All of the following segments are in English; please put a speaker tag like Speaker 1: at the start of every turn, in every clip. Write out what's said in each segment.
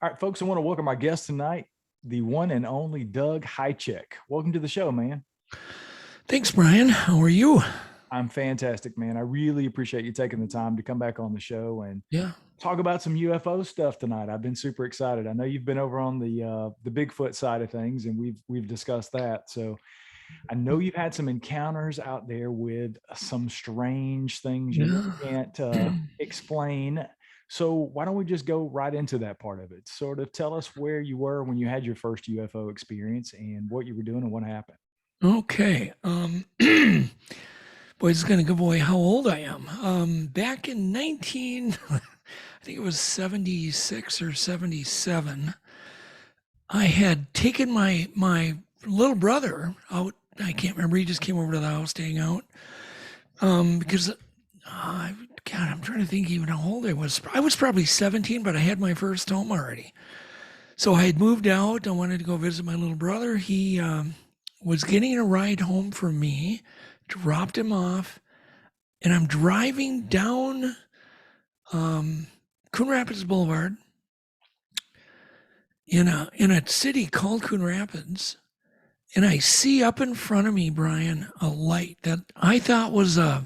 Speaker 1: All right, folks, I want to welcome our guest tonight, the one and only Doug Hajicek. Welcome to the show, man.
Speaker 2: Thanks, Brian. How are you?
Speaker 1: I'm fantastic, man. I really appreciate you taking the time to come back on the show and
Speaker 2: Yeah.
Speaker 1: talk about some UFO stuff tonight. I've been super excited. I know you've been over on the Bigfoot side of things, and we've discussed that. So I know you've had some encounters out there with some strange things you
Speaker 2: Yeah.
Speaker 1: can't explain. So why don't we just go right into that part of it? Sort of tell us where you were when you had your first UFO experience and what you were doing and what happened.
Speaker 2: Okay. Boy, it's going to give away how old I am. Back in 19, I think it was 76 or 77, I had taken my little brother out. I can't remember. He just came over to the house to hang out. Because, God, I'm trying to think even how old I was. I was probably 17, but I had my first home already. So I had moved out. I wanted to go visit my little brother. He was getting a ride home from me, dropped him off, and I'm driving down Coon Rapids Boulevard in a city called Coon Rapids, and I see up in front of me, Brian, a light that I thought was I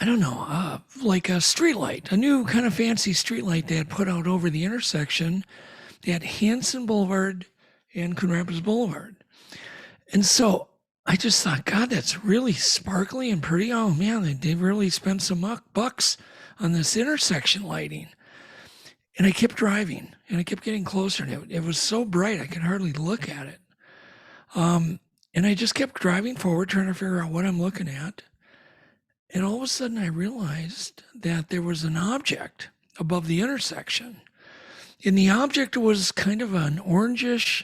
Speaker 2: don't know, like a street light, a new kind of fancy street light they had put out over the intersection at Hanson Boulevard and Coon Rapids Boulevard. And so I just thought, God, that's really sparkly and pretty. Oh man, they really spent some bucks on this intersection lighting. And I kept driving and I kept getting closer, and it was so bright I could hardly look at it. And I just kept driving forward, trying to figure out what I'm looking at. And all of a sudden I realized that there was an object above the intersection. And the object was kind of an orangish,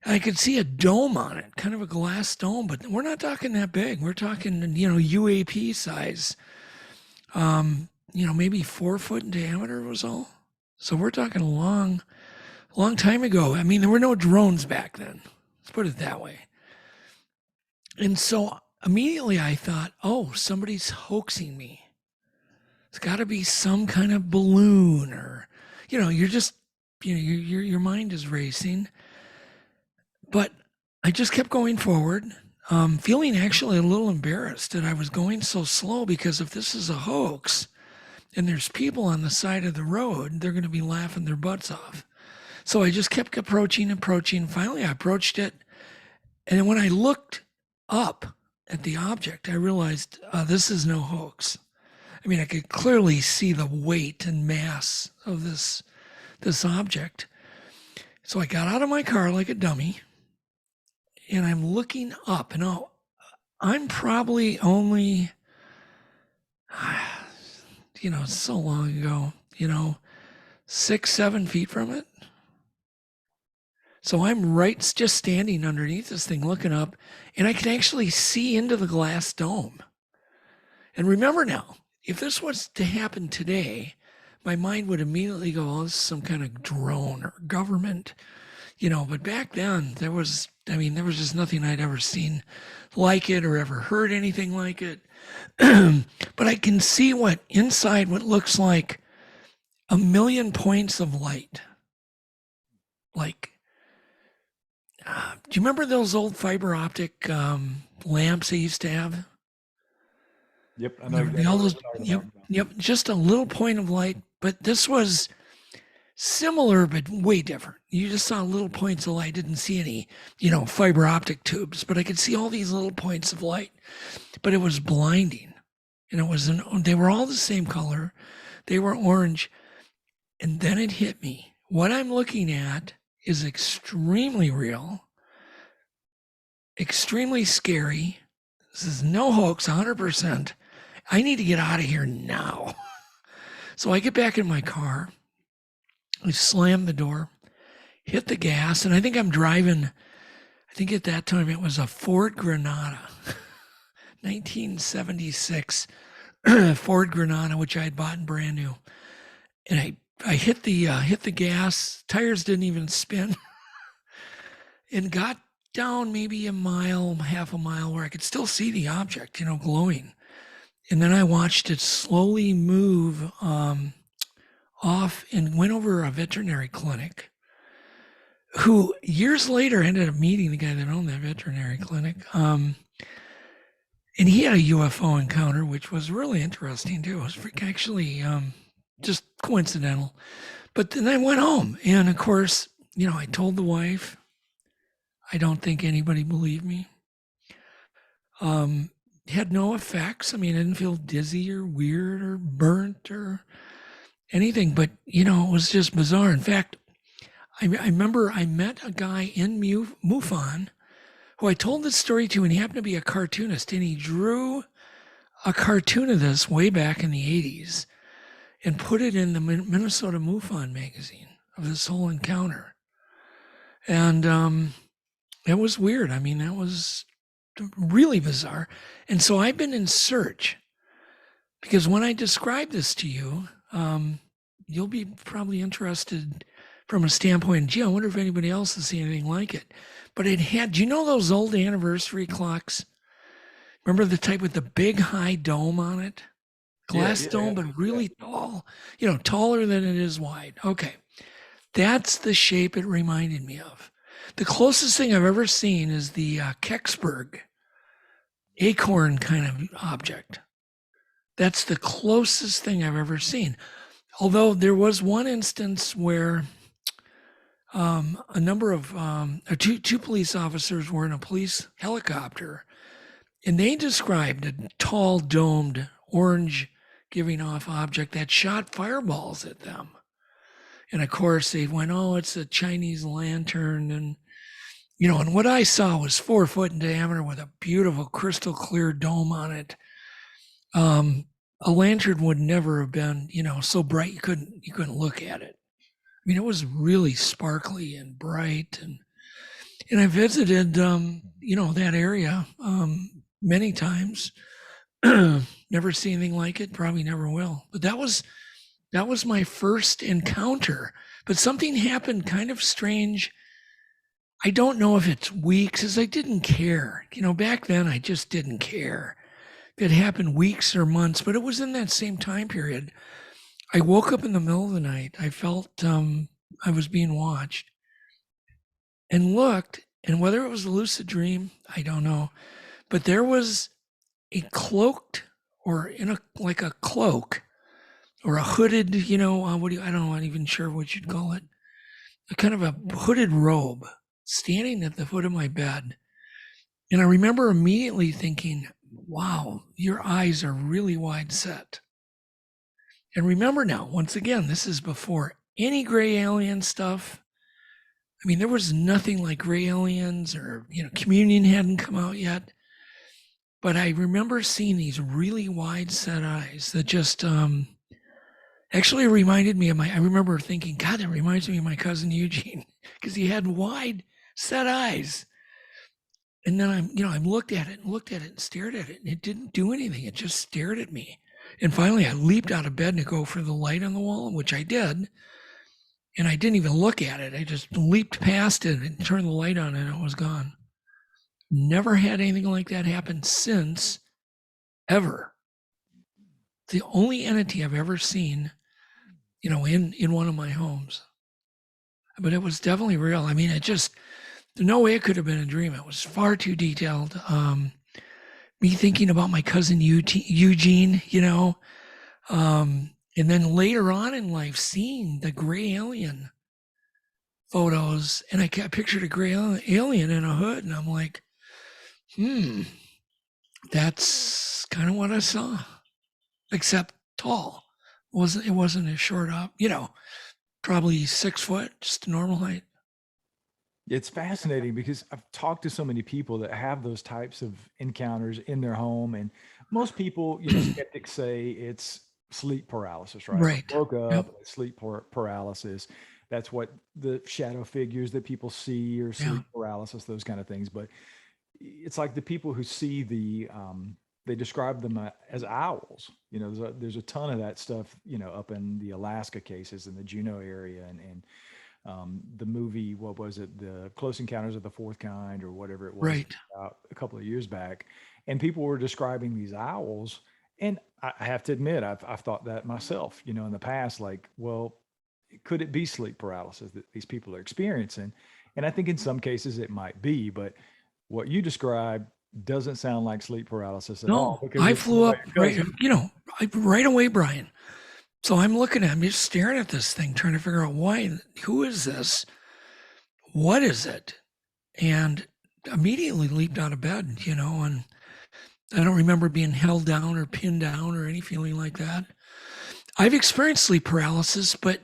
Speaker 2: I could see a dome on it, kind of a glass dome, but we're not talking that big. We're talking, UAP size. Maybe 4 foot in diameter was all. So we're talking a long time ago. I mean, there were no drones back then. Let's put it that way. And so immediately I thought, oh, somebody's hoaxing me. It's got to be some kind of balloon, or, you're just, your mind is racing. But I just kept going forward, feeling actually a little embarrassed that I was going so slow, because if this is a hoax and there's people on the side of the road, they're going to be laughing their butts off. So I just kept approaching. Finally, I approached it. And then when I looked up at the object, I realized this is no hoax. I mean, I could clearly see the weight and mass of this object. So I got out of my car like a dummy, and I'm looking up, and I'm probably only, so long ago, 6-7 feet from it. So I'm just standing underneath this thing looking up, and I can actually see into the glass dome. And remember now, if this was to happen today, my mind would immediately go, oh, this is some kind of drone or government, but back then there was just nothing I'd ever seen like it or ever heard anything like it. But I can see what looks like a million points of light. Like, do you remember those old fiber optic lamps they used to have?
Speaker 1: Yep, I know exactly
Speaker 2: All
Speaker 1: what
Speaker 2: those,
Speaker 1: you're talking
Speaker 2: yep,
Speaker 1: about.
Speaker 2: yep, just a little point of light, but this was similar but way different. You just saw little points of light. Didn't see any, fiber optic tubes, but I could see all these little points of light. But it was blinding, and they were all the same color. They were orange, and then it hit me. What I'm looking at is extremely real, extremely scary. This is no hoax, 100%. I need to get out of here now. So I get back in my car. I slam the door, hit the gas, and I think I'm driving, I think at that time it was a Ford Granada, 1976 Ford Granada, which I had bought brand new. And I hit the gas, tires didn't even spin, and got down maybe half a mile, where I could still see the object, glowing. And then I watched it slowly move off and went over a veterinary clinic, who years later ended up meeting the guy that owned that veterinary clinic. And he had a UFO encounter, which was really interesting too. It was actually just coincidental. But then I went home, and of course, I told the wife. I don't think anybody believed me. Had no effects. I mean, I didn't feel dizzy or weird or burnt or anything, but it was just bizarre. In fact, I remember I met a guy in MUFON who I told this story to, and he happened to be a cartoonist, and he drew a cartoon of this way back in the 80s and put it in the Minnesota MUFON magazine of this whole encounter. And it was weird. I mean, that was really bizarre. And so I've been in search, because when I describe this to you, you'll be probably interested from a standpoint, gee, I wonder if anybody else has seen anything like it. But it had, do you know those old anniversary clocks? Remember the type with the big high dome on it? Glass dome, but really tall, taller than it is wide. Okay. That's the shape it reminded me of. The closest thing I've ever seen is the Kecksburg acorn kind of object. That's the closest thing I've ever seen. Although there was one instance where a number of two police officers were in a police helicopter, and they described a tall, domed, orange giving off object that shot fireballs at them. And of course, they went, oh, it's a Chinese lantern. And, and what I saw was 4 foot in diameter with a beautiful crystal clear dome on it. A lantern would never have been, so bright you couldn't look at it. I mean, it was really sparkly and bright. And I visited, that area many times. Never seen anything like it, probably never will. But that was my first encounter. But something happened kind of strange. I don't know if it's weeks, because I didn't care. Back then I just didn't care if it happened weeks or months, but it was in that same time period. I woke up in the middle of the night. I felt I was being watched, and looked, and whether it was a lucid dream, I don't know, but there was a cloaked, or like a cloak, or a hooded, I don't know, I'm not even sure what you'd call it, a kind of a hooded robe standing at the foot of my bed. And I remember immediately thinking, wow, your eyes are really wide set. And remember now, once again, this is before any gray alien stuff. I mean, there was nothing like gray aliens, or, Communion hadn't come out yet. But I remember seeing these really wide set eyes that just actually reminded me of I remember thinking, God, that reminds me of my cousin Eugene, because he had wide set eyes. And then I looked at it and stared at it, and it didn't do anything. It just stared at me. And finally I leaped out of bed to go for the light on the wall, which I did. And I didn't even look at it. I just leaped past it and turned the light on, and it was gone. Never had anything like that happen since, ever. The only entity I've ever seen, in one of my homes. But it was definitely real. I mean, there's no way it could have been a dream. It was far too detailed. Me thinking about my cousin Eugene, and then later on in life, seeing the gray alien photos, and I pictured a gray alien in a hood, and I'm like, that's kind of what I saw, except tall. It wasn't as short up, probably 6 foot, just a normal height.
Speaker 1: It's fascinating, because I've talked to so many people that have those types of encounters in their home, and most people, skeptics say it's sleep paralysis, right?
Speaker 2: Right.
Speaker 1: Woke up,
Speaker 2: Yep.
Speaker 1: sleep paralysis. That's what the shadow figures that people see, or sleep paralysis, those kind of things. But it's like the people who see they describe them as owls. There's a ton of that stuff, up in the Alaska cases, in the Juneau area, and the movie, what was it, the Close Encounters of the Fourth Kind, or whatever it was,
Speaker 2: Right.
Speaker 1: a couple of years back, and people were describing these owls And I have to admit, I've thought that myself, in the past, like, well, could it be sleep paralysis that these people are experiencing? And I think in some cases it might be, but what you described doesn't sound like sleep paralysis at all
Speaker 2: No,
Speaker 1: because
Speaker 2: I
Speaker 1: it's
Speaker 2: flew
Speaker 1: nobody
Speaker 2: up right,
Speaker 1: cousin.
Speaker 2: right away, Brian. So I'm just staring at this thing, trying to figure out who is this? What is it? And immediately leaped out of bed, and I don't remember being held down or pinned down or any feeling like that. I've experienced sleep paralysis, but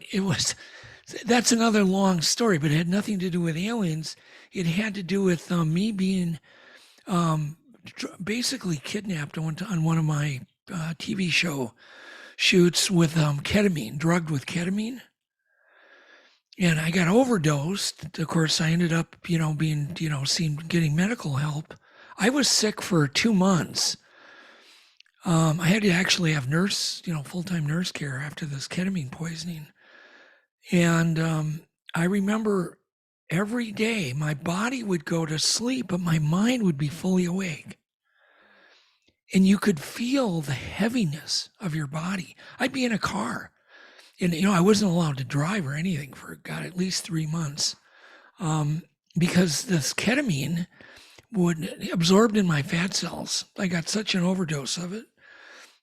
Speaker 2: that's another long story, but it had nothing to do with aliens. It had to do with me being basically kidnapped on one of my TV show shoots with ketamine, drugged with ketamine. And I got overdosed. Of course, I ended up, being, getting medical help. I was sick for 2 months. I had to actually have full-time nurse care after this ketamine poisoning. And I remember every day my body would go to sleep, but my mind would be fully awake. And you could feel the heaviness of your body. I'd be in a car. And, I wasn't allowed to drive or anything for, God, at least 3 months. Because this ketamine would absorbed in my fat cells. I got such an overdose of it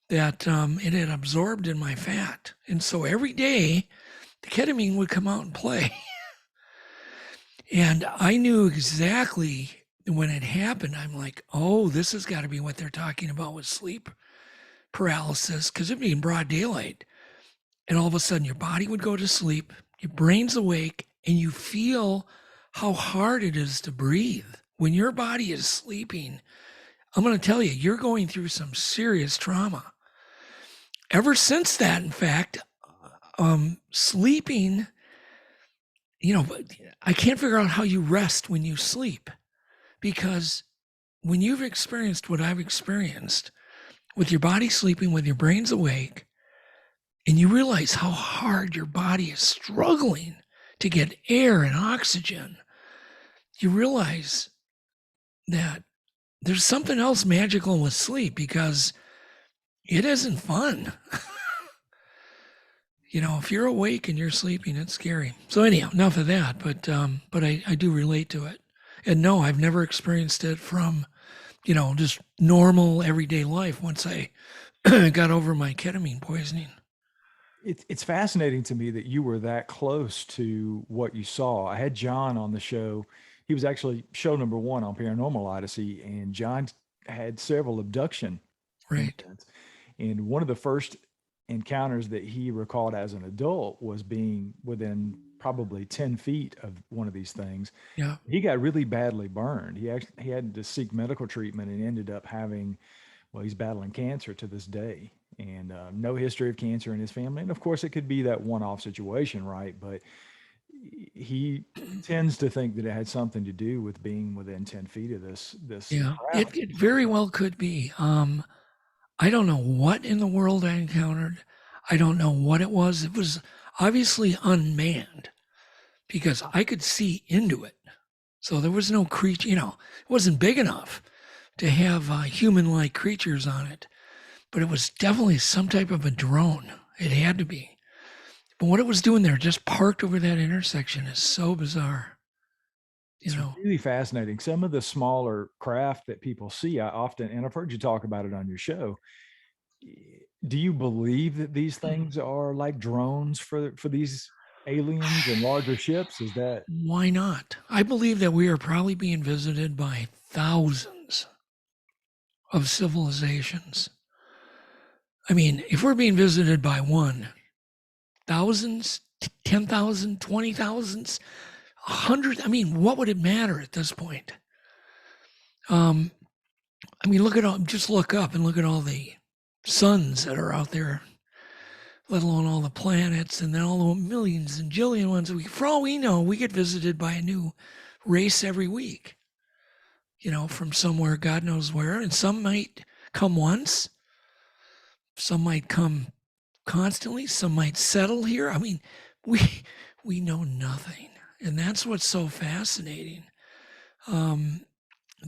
Speaker 2: that it had absorbed in my fat. And so every day, the ketamine would come out and play. And I knew exactly when it happened. I'm like, oh, this has got to be what they're talking about with sleep paralysis, because it'd be in broad daylight. And all of a sudden, your body would go to sleep, your brain's awake, and you feel how hard it is to breathe. When your body is sleeping, I'm going to tell you, you're going through some serious trauma. Ever since that, in fact, sleeping, I can't figure out how you rest when you sleep, because when you've experienced what I've experienced, with your body sleeping, with your brain's awake, and you realize how hard your body is struggling to get air and oxygen, you realize that there's something else magical with sleep, because it isn't fun. If you're awake and you're sleeping, it's scary. So anyhow, enough of that, but I do relate to it. And no, I've never experienced it from, just normal everyday life once I got over my ketamine poisoning.
Speaker 1: It's fascinating to me that you were that close to what you saw. I had John on the show. He was actually show number 1 on Paranormal Odyssey, and John had several abduction
Speaker 2: Right.
Speaker 1: incidents. And one of the first encounters that he recalled as an adult was being within probably 10 feet of one of these things.
Speaker 2: Yeah.
Speaker 1: He got really badly burned. He had to seek medical treatment and ended up having, well, he's battling cancer to this day, and no history of cancer in his family. And of course, it could be that one-off situation, right? But he tends to think that it had something to do with being within 10 feet of this
Speaker 2: Yeah.
Speaker 1: crowd.
Speaker 2: It very well could be. I don't know what in the world I encountered. I don't know what it was. It was obviously unmanned, because I could see into it. So there was no creature, it wasn't big enough to have human-like creatures on it. But it was definitely some type of a drone. It had to be. But what it was doing there, just parked over that intersection, is so bizarre.
Speaker 1: It's really fascinating. Some of the smaller craft that people see, I often, and I've heard you talk about it on your show. Do you believe that these things are like drones for these aliens and larger ships? Is that
Speaker 2: Why not? I believe that we are probably being visited by thousands of civilizations. I mean, if we're being visited by one, thousands, 10,000, 20,000s, 100, what would it matter at this point? Just look up and look at all the suns that are out there, let alone all the planets, and then all the millions and jillion ones. For all we know, we get visited by a new race every week, from somewhere, God knows where. And some might come once, some might come constantly, some might settle here. We know nothing. And that's what's so fascinating.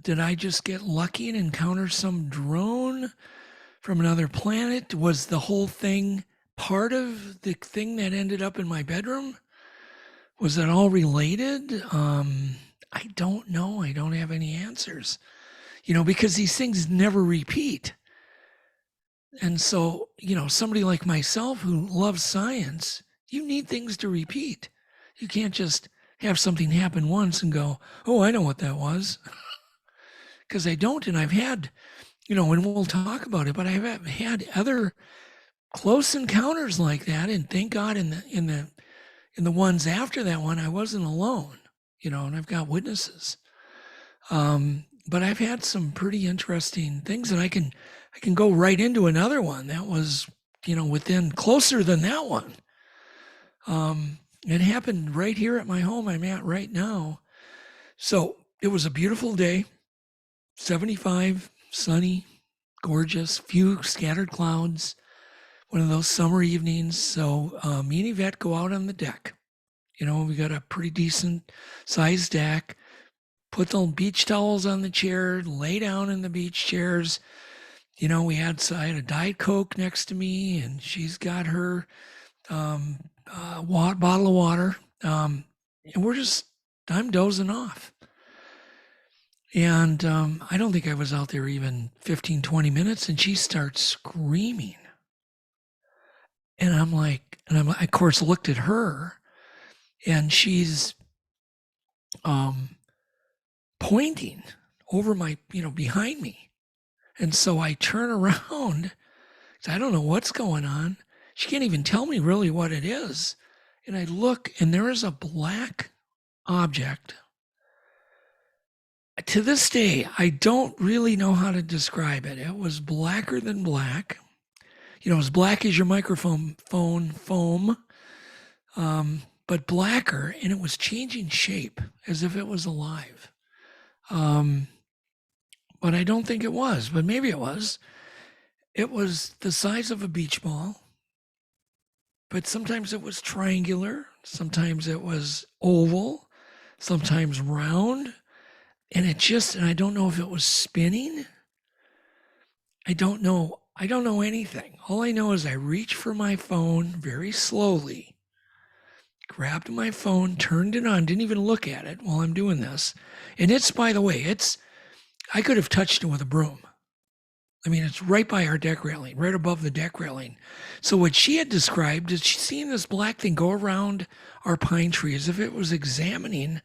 Speaker 2: Did I just get lucky and encounter some drone from another planet? Was the whole thing part of the thing that ended up in my bedroom? Was it all related? I don't know. I don't have any answers, because these things never repeat. And so, somebody like myself who loves science, you need things to repeat. You can't just have something happen once and go, oh, I know what that was. Because I don't. And I've had, and we'll talk about it, but I've had other close encounters like that. And thank God in the ones after that one, I wasn't alone, and I've got witnesses. But I've had some pretty interesting things, and I can go right into another one that was, within closer than that one. It happened right here at my home I'm at right now. So it was a beautiful day, 75, sunny, gorgeous, few scattered clouds, one of those summer evenings. So me and Yvette go out on the deck. We got a pretty decent sized deck, put the beach towels on the chair, lay down in the beach chairs. I had a Diet Coke next to me, and she's got her bottle of water. And I'm dozing off. And I don't think I was out there even 15, 20 minutes, and she starts screaming. And I of course looked at her, and she's pointing over my, behind me. And so I turn around. I don't know what's going on. She can't even tell me really what it is. And I look, and there is a black object. To this day, I don't really know how to describe it. It was blacker than black. As black as your microphone foam, but blacker, and it was changing shape as if it was alive. But I don't think it was, but maybe it was. It was the size of a beach ball, but sometimes it was triangular, sometimes it was oval, sometimes round, and I don't know if it was spinning. I don't know anything. All I know is I reached for my phone very slowly, grabbed my phone, turned it on, didn't even look at it while I'm doing this. And by the way, I could have touched it with a broom. I mean, it's right by our deck railing, right above the deck railing. So what she had described is she's seen this black thing go around our pine tree as if it was examining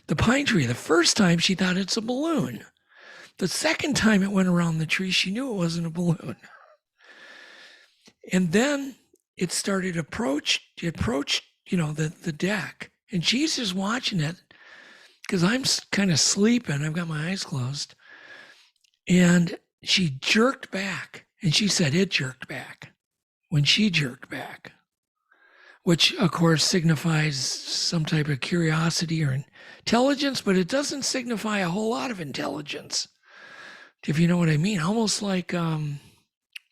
Speaker 2: the pine tree. The first time she thought it's a balloon. The second time it went around the tree, she knew it wasn't a balloon. And then it started approached, the deck. And she's just watching it because I'm kind of sleeping. I've got my eyes closed. And she jerked back. And she said it jerked back when she jerked back, which, of course, signifies some type of curiosity or intelligence, but it doesn't signify a whole lot of intelligence, if you know what I mean. Almost like the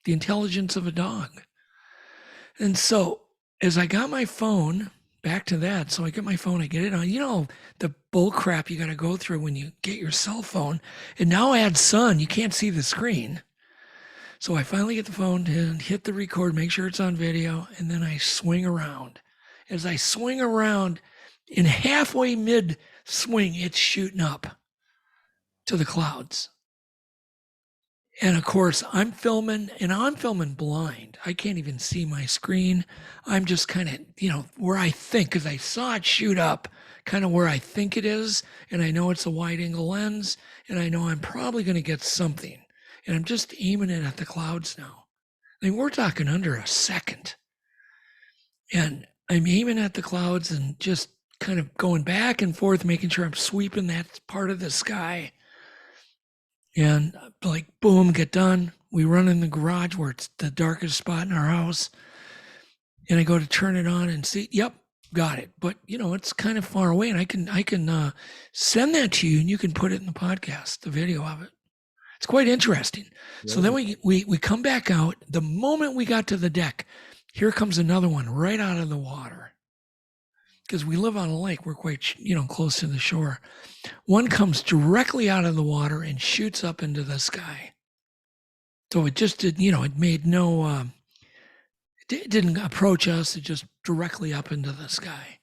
Speaker 2: intelligence of a dog. And so as I got my phone, back to that, so I get my phone, I get it on, the bull crap you got to go through when you get your cell phone. And now add sun, you can't see the screen. So I finally get the phone and hit the record, make sure it's on video, and then I swing around. As I swing around, in halfway mid-swing, it's shooting up to the clouds. And of course, I'm filming blind. I can't even see my screen. I'm just kind of, where I think, because I saw it shoot up, kind of where I think it is, and I know it's a wide angle lens, and I know I'm probably going to get something. And I'm just aiming it at the clouds now. I mean, we're talking under a second. And I'm aiming at the clouds and just kind of going back and forth, making sure I'm sweeping that part of the sky. And like, boom, get done. We run in the garage where it's the darkest spot in our house. And I go to turn it on and see, yep, got it. But, it's kind of far away, and I can send that to you, and you can put it in the podcast, the video of it. It's quite interesting. Yeah. So then we come back out. The moment we got to the deck, here comes another one right out of the water. Because we live on a lake, we're quite, close to the shore. One comes directly out of the water and shoots up into the sky. So it just did, it made no, it didn't approach us. It just directly up into the sky.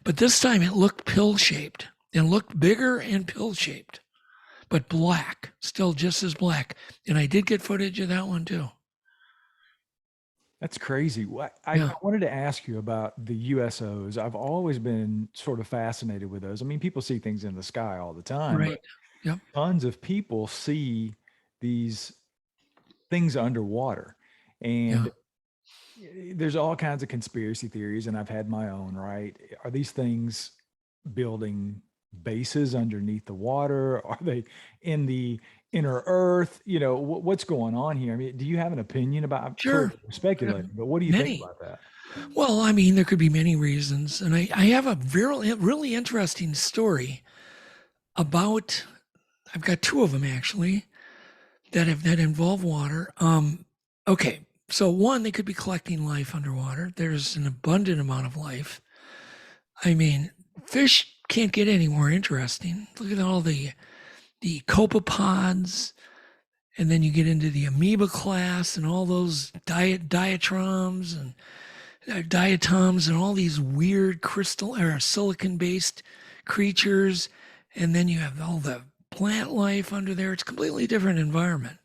Speaker 2: But this time it looked pill-shaped and looked bigger and pill-shaped, but black, still just as black. And I did get footage of that one too.
Speaker 1: That's crazy. I wanted to ask you about the USOs. I've always been sort of fascinated with those. I mean, people see things in the sky all the time,
Speaker 2: Right.
Speaker 1: but
Speaker 2: Yep.
Speaker 1: tons of people see these things underwater. And there's all kinds of conspiracy theories, and I've had my own, right? Are these things building bases underneath the water? Are they in the inner earth? What's going on here? I mean, do you have an opinion about, I'm sort
Speaker 2: Sure.
Speaker 1: of speculating, but what do you think about that?
Speaker 2: Well, I mean, there could be many reasons. And I have a really interesting story about, I've got two of them actually that involve water. Okay. So one, they could be collecting life underwater. There's an abundant amount of life. I mean, fish can't get any more interesting. Look at all the copepods, and then you get into the amoeba class and all those diatoms and all these weird crystal or silicon-based creatures, and then you have all the plant life under there. It's a completely different environment.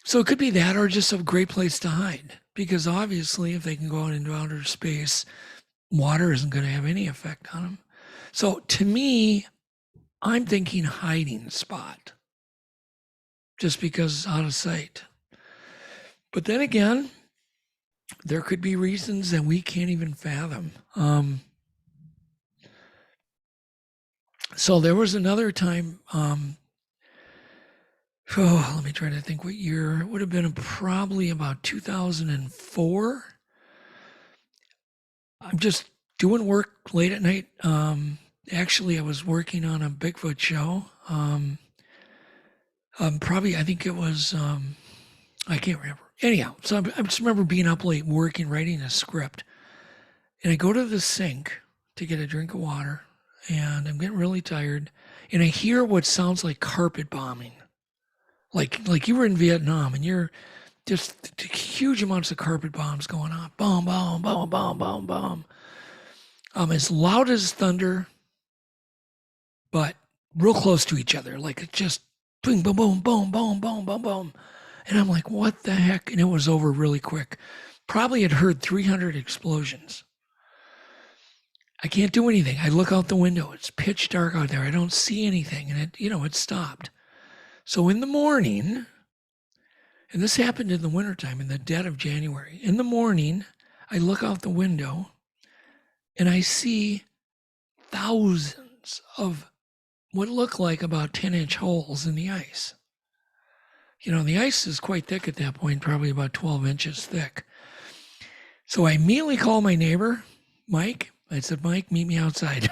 Speaker 2: So it could be that, or just a great place to hide, because obviously if they can go out into outer space, water isn't going to have any effect on them. So to me, I'm thinking hiding spot, just because out of sight. But then again, there could be reasons that we can't even fathom. So there was another time, let me try to think what year. It would have been probably about 2004. I'm just doing work late at night. Actually, I was working on a Bigfoot show. I think it was, I can't remember. Anyhow, so I just remember being up late working, writing a script. And I go to the sink to get a drink of water, and I'm getting really tired. And I hear what sounds like carpet bombing. Like you were in Vietnam and you're just huge amounts of carpet bombs going on. Boom, boom, boom, boom, boom, boom. As loud as thunder, but real close to each other. Like it just boom, boom, boom, boom, boom, boom, boom, boom. And I'm like, what the heck? And it was over really quick. Probably had heard 300 explosions. I can't do anything. I look out the window. It's pitch dark out there. I don't see anything. And it stopped. So in the morning, and this happened in the wintertime, in the dead of January, in the morning, I look out the window and I see thousands of what look like about 10-inch holes in the ice. The ice is quite thick at that point, probably about 12 inches thick. So I immediately call my neighbor, Mike. I said, Mike, meet me outside.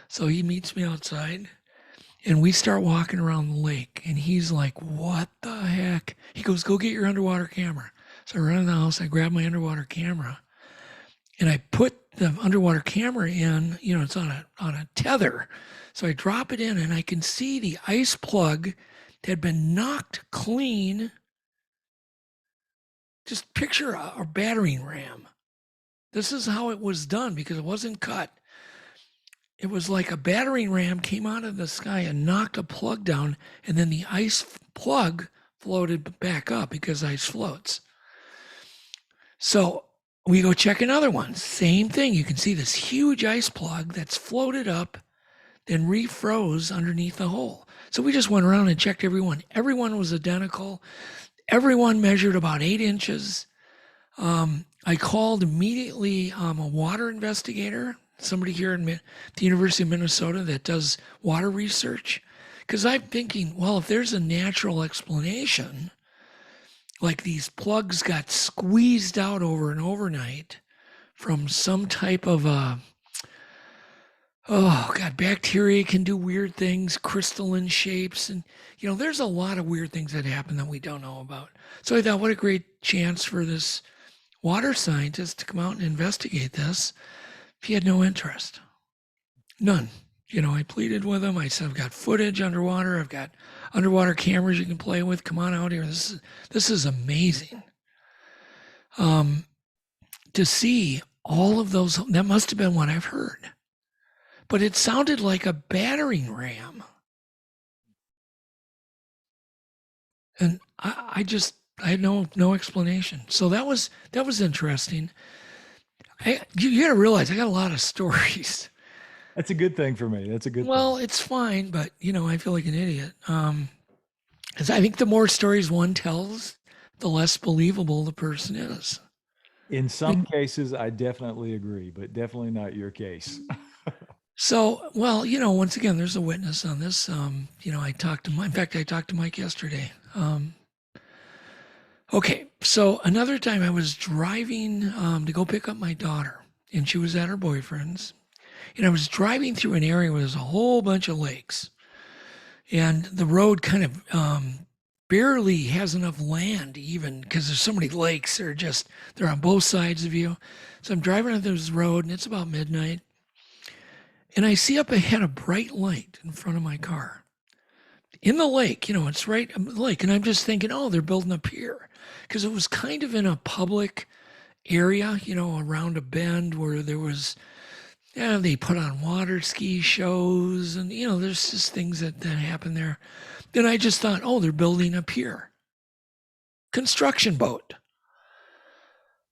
Speaker 2: So he meets me outside. And we start walking around the lake, and he's like, what the heck? He goes, go get your underwater camera. So I run in the house, I grab my underwater camera, and I put the underwater camera in, it's on a tether. So I drop it in, and I can see the ice plug had been knocked clean. Just picture a battering ram. This is how it was done, because it wasn't cut. It was like a battering ram came out of the sky and knocked a plug down, and then the ice plug floated back up because ice floats. So we go check another one. Same thing. You can see this huge ice plug that's floated up, then refroze underneath the hole. So we just went around and checked everyone. Everyone was identical. Everyone measured about 8 inches. I called immediately a water investigator, somebody here in the University of Minnesota that does water research. Because I'm thinking, well, if there's a natural explanation, like these plugs got squeezed out over an overnight from some type of bacteria can do weird things, crystalline shapes. And, there's a lot of weird things that happen that we don't know about. So I thought, what a great chance for this water scientist to come out and investigate this. He had no interest. None. I pleaded with him. I said, I've got footage underwater. I've got underwater cameras you can play with. Come on out here. This is amazing. To see all of those, that must have been what I've heard. But it sounded like a battering ram. And I had no explanation. So that was interesting. You got to realize I got a lot of stories.
Speaker 1: That's a good thing for me. That's a good
Speaker 2: Well,
Speaker 1: thing.
Speaker 2: it's fine, but I feel like an idiot. 'Cause I think the more stories one tells, the less believable the person is.
Speaker 1: In some cases, I definitely agree, but definitely not your case.
Speaker 2: So, well, once again, there's a witness on this. I talked to Mike. In fact, I talked to Mike yesterday. Okay, so another time I was driving to go pick up my daughter, and she was at her boyfriend's. And I was driving through an area where there's a whole bunch of lakes. And the road kind of barely has enough land even because there's so many lakes. They're on both sides of you. So I'm driving on this road and it's about midnight. And I see up ahead a bright light in front of my car. In the lake, it's right in the lake. And I'm just thinking, oh, they're building a pier. Because it was kind of in a public area, around a bend where there was, they put on water ski shows and, there's just things that happen there. Then I just thought, oh, they're building a pier. Construction boat.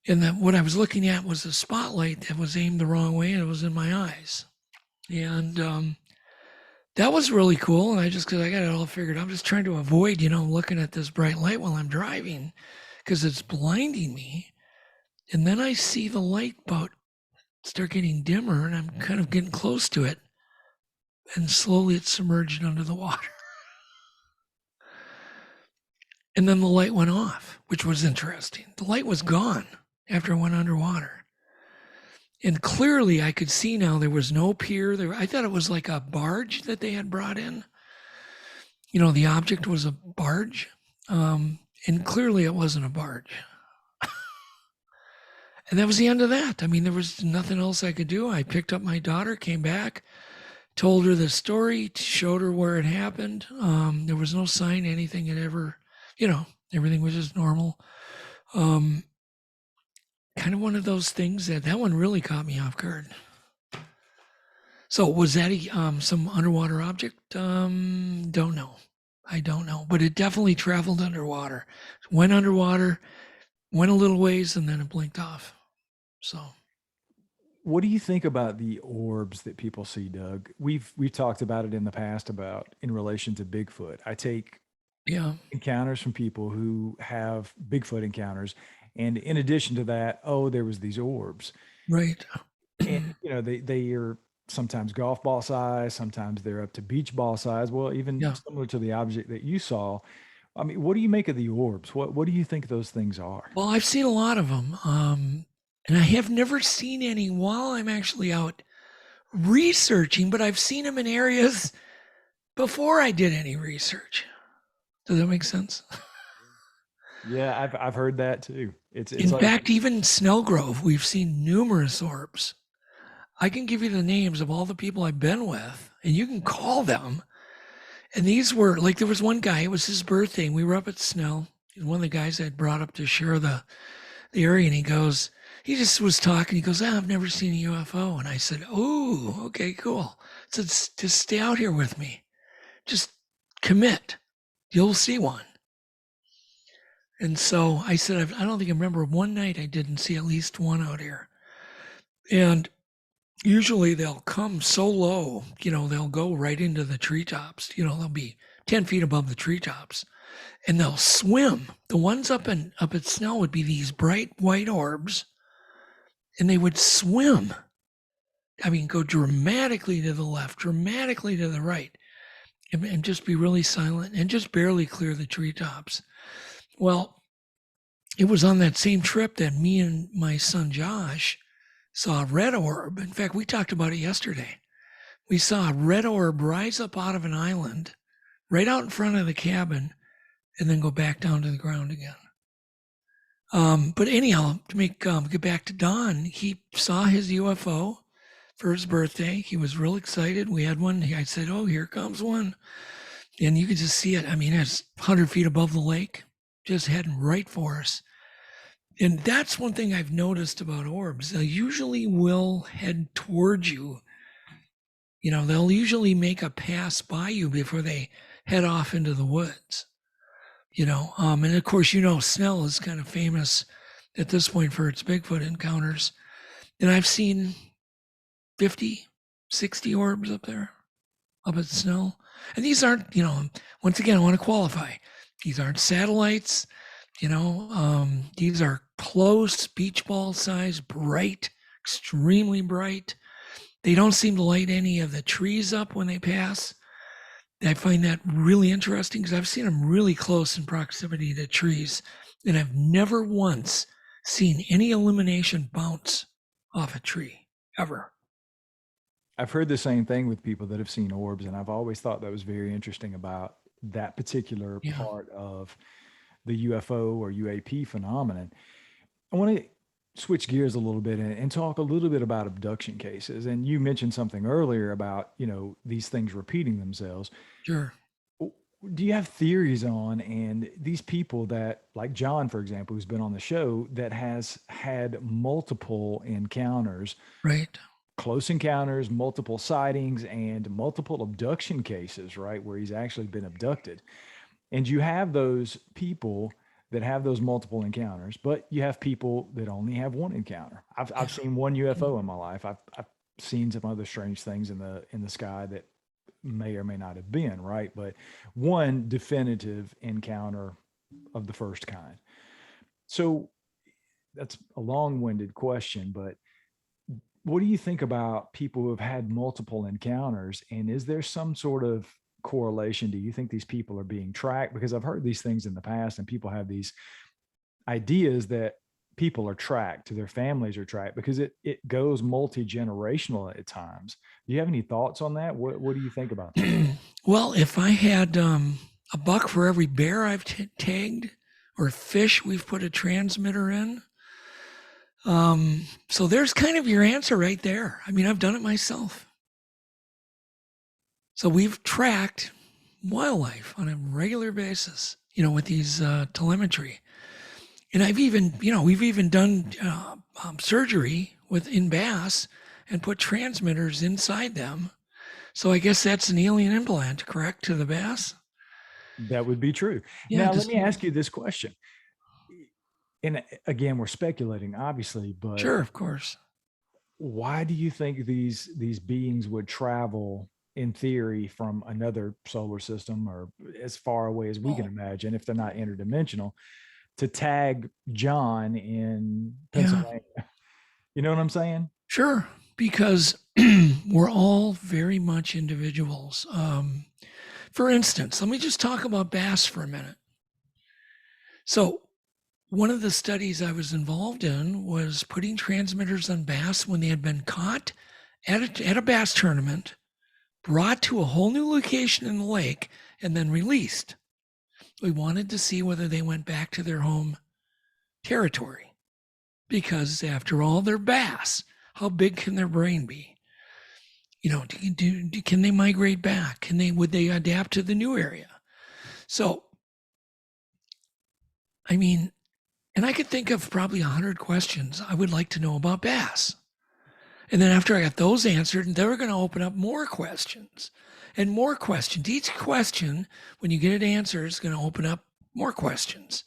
Speaker 2: And then what I was looking at was a spotlight that was aimed the wrong way and it was in my eyes. And that was really cool. And because I got it all figured out, I'm just trying to avoid, looking at this bright light while I'm driving because it's blinding me. And then I see the light boat start getting dimmer and I'm kind of getting close to it. And slowly it's submerged under the water. And then the light went off, which was interesting. The light was gone after it went underwater. And clearly I could see now there was no pier there. I thought it was like a barge that they had brought in. The object was a barge. And clearly it wasn't a barge. And that was the end of that. I mean, there was nothing else I could do. I picked up my daughter, came back, told her the story, showed her where it happened. There was no sign anything had ever, everything was just normal. Kind of one of those things that one really caught me off guard. So was that some underwater object? Don't know. I don't know, but it definitely traveled underwater. Went underwater, went a little ways, and then it blinked off. So,
Speaker 1: what do you think about the orbs that people see, Doug? We've talked about it in the past about in relation to Bigfoot. I take encounters from people who have Bigfoot encounters, and in addition to that, there was these orbs,
Speaker 2: right?
Speaker 1: And they are sometimes golf ball size, sometimes they're up to beach ball size. Well, even similar to the object that you saw. I mean, what do you make of the orbs? What do you think those things are?
Speaker 2: Well, I've seen a lot of them. And I have never seen any while I'm actually out researching, but I've seen them in areas before I did any research. Does that make sense?
Speaker 1: Yeah, I've heard that too. It's
Speaker 2: in fact, even Snellgrove, we've seen numerous orbs. I can give you the names of all the people I've been with, and you can call them. And these were like, there was one guy, it was his birthday, and we were up at Snell. He's one of the guys I had brought up to share the area, and he just was talking. He goes, I've never seen a UFO. And I said, oh, okay, cool. So just stay out here with me. Just commit. You'll see one. And so I said, I don't think I remember one night I didn't see at least one out here. And usually they'll come so low, they'll go right into the treetops. They'll be 10 feet above the treetops. And they'll swim. The ones up at Snell would be these bright white orbs. And they would swim. I mean, go dramatically to the left, dramatically to the right, and just be really silent and just barely clear the treetops. Well, it was on that same trip that me and my son Josh saw a red orb. In fact, we talked about it yesterday. We saw a red orb rise up out of an island right out in front of the cabin and then go back down to the ground again. But anyhow, to get back to Don, he saw his UFO for his birthday. He was real excited. We had one. I said, "Oh, here comes one." And you could just see it. I mean, it's 100 feet above the lake, just heading right for us. And that's one thing I've noticed about orbs. They usually will head towards you. You know, they'll usually make a pass by you before they head off into the woods. You know, and of course, you know, Snell is kind of famous at this point for its Bigfoot encounters. And I've seen 50, 60 orbs up there, up at Snell. And these aren't, you know, once again, I want to qualify. These aren't satellites, you know, these are close, beach ball size, bright, extremely bright. They don't seem to light any of the trees up when they pass. I find that really interesting because I've seen them really close in proximity to trees, and I've never once seen any illumination bounce off a tree, ever.
Speaker 1: I've heard the same thing with people that have seen orbs, and I've always thought that was very interesting about that particular part of the UFO or UAP phenomenon. I want to switch gears a little bit and talk a little bit about abduction cases. And you mentioned something earlier about, you know, these things repeating themselves.
Speaker 2: Sure.
Speaker 1: Do you have theories on, and these people that, like John, for example, who's been on the show, that has had multiple encounters,
Speaker 2: right?
Speaker 1: Close encounters, multiple sightings, and multiple abduction cases, right? Where he's actually been abducted. And you have those people that have those multiple encounters, but you have people that only have one encounter. I've seen one UFO in my life. I've seen some other strange things in the sky that may or may not have been, right? But one definitive encounter of the first kind. So that's a long-winded question, but what do you think about people who have had multiple encounters? And is there some sort of correlation? Do you think these people are being tracked? Because I've heard these things in the past, and people have these ideas that people are tracked, their families are tracked, because it goes multi-generational at times. Do you have any thoughts on that? What do you think about that?
Speaker 2: Well, if I had a buck for every bear I've tagged or fish we've put a transmitter in, so there's kind of your answer right there. I mean, I've done it myself. So we've tracked wildlife on a regular basis, you know, with these telemetry. And I've even, you know, we've even done surgery in bass and put transmitters inside them. So I guess that's an alien implant, correct, to the bass?
Speaker 1: That would be true.
Speaker 2: Yeah,
Speaker 1: now, let me ask you this question. And again, we're speculating, obviously, but
Speaker 2: sure, of course.
Speaker 1: Why do you think these beings would travel, in theory, from another solar system or as far away as we can imagine, if they're not interdimensional, to tag John in Pennsylvania? Yeah. You know what I'm saying?
Speaker 2: Sure, because we're all very much individuals. For instance, let me just talk about bass for a minute. So one of the studies I was involved in was putting transmitters on bass when they had been caught at a bass tournament, brought to a whole new location in the lake, and then released. We wanted to see whether they went back to their home territory, because after all, they're bass. How big can their brain be? You know, can they migrate back? Would they adapt to the new area? So, I mean, and I could think of probably 100 questions I would like to know about bass. And then after I got those answered, they were going to open up more questions and more questions. Each question, when you get it answered, is going to open up more questions.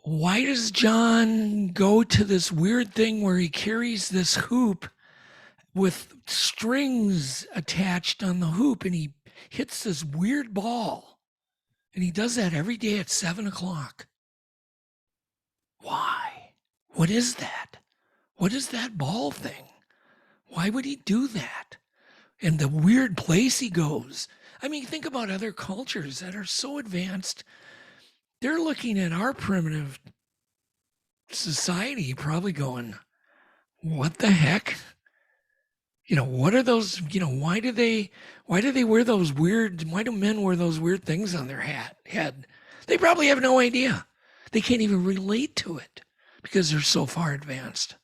Speaker 2: Why does John go to this weird thing where he carries this hoop with strings attached on the hoop, and he hits this weird ball? And he does that every day at 7:00. Why? What is that? What is that ball thing? Why would he do that? And the weird place he goes. I mean, think about other cultures that are so advanced. They're looking at our primitive society, probably going, what the heck? You know, what are those, you know, why do they wear those weird, why do men wear those weird things on their head? They probably have no idea. They can't even relate to it because they're so far advanced.